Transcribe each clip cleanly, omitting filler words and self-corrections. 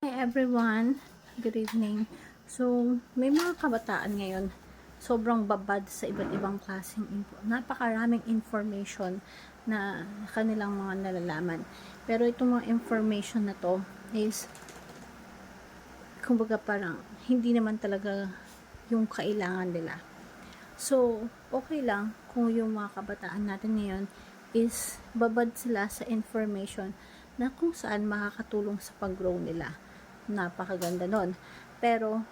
Hi everyone, good evening. So, may mga kabataan ngayon, sobrang babad sa iba't ibang klaseng napakaraming information na kanilang mga nalalaman. Pero itong mga information na to is, kumbaga parang, hindi naman talaga yung kailangan nila. So, okay lang kung yung mga kabataan natin ngayon is babad sila sa information na kung saan makakatulong sa pag-grow nila. Napakaganda nun. Pero,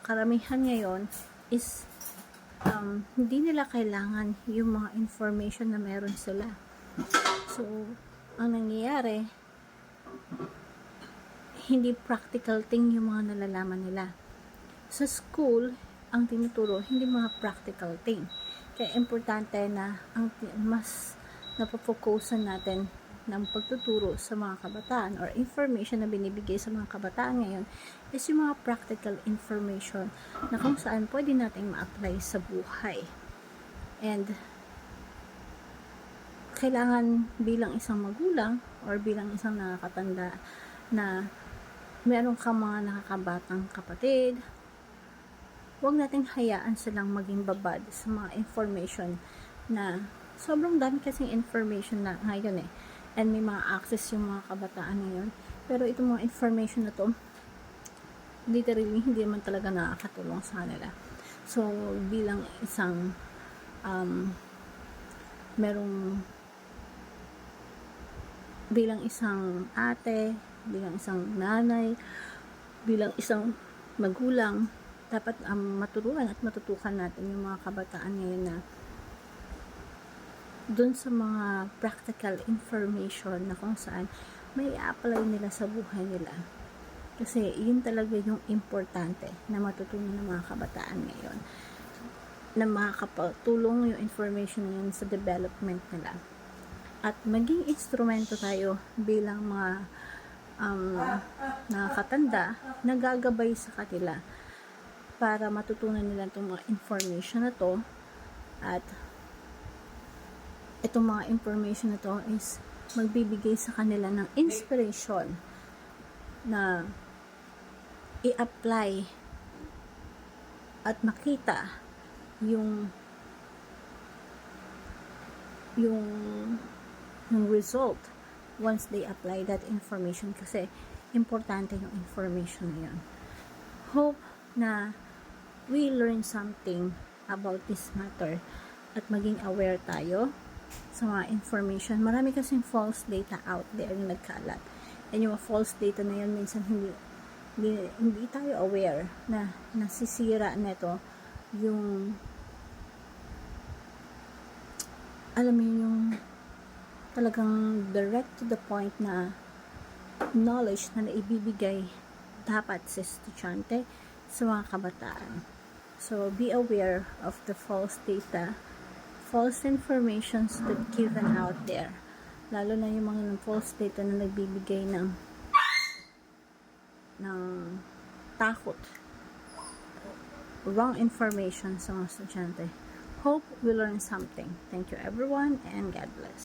karamihan ngayon is hindi nila kailangan yung mga information na meron sila. So, ang nangyayari, hindi practical thing yung mga nalalaman nila. Sa school, ang tinuturo, hindi mga practical thing. Kaya importante na ang mas napofokusan natin ng pagtuturo sa mga kabataan or information na binibigay sa mga kabataan ngayon is yung mga practical information na kung saan pwede nating ma-apply sa buhay. And kailangan bilang isang magulang or bilang isang nakakatanda na meron kang mga nakakabatang kapatid, huwag nating hayaan silang maging babad sa mga information na sobrang dami kasing information na ngayon and may mga access yung mga kabataan ngayon. Pero itong mga information na to, literally, hindi naman talaga nakakatulong sa kanila. So, bilang isang bilang isang ate, bilang isang nanay, bilang isang magulang, dapat maturuan at matutukan natin yung mga kabataan ngayon na dun sa mga practical information na kung saan may apply nila sa buhay nila. Kasi yun talaga yung importante na matutunan ng mga kabataan ngayon, na makakapatulong yung information yun sa development nila. At maging instrumento tayo bilang mga nakakatanda na gagabay sa kanila para matutunan nila itong mga information na to. At itong mga information na to is magbibigay sa kanila ng inspiration na i-apply at makita yung result once they apply that information, kasi importante yung information na yun. Hope na we learn something about this matter at maging aware tayo sa mga information. Marami kasing false data out there yung nagkalat. And yung false data na yun, minsan hindi tayo aware na nasisira neto yung, alam mo yung talagang direct to the point na knowledge na naibibigay dapat sa estudyante, sa mga kabataan. So, be aware of the false data, false informations that given out there. Lalo na yung mga false data na nagbibigay ng takot, wrong information sa mga estudyante. Hope we learn something. Thank you everyone and God bless.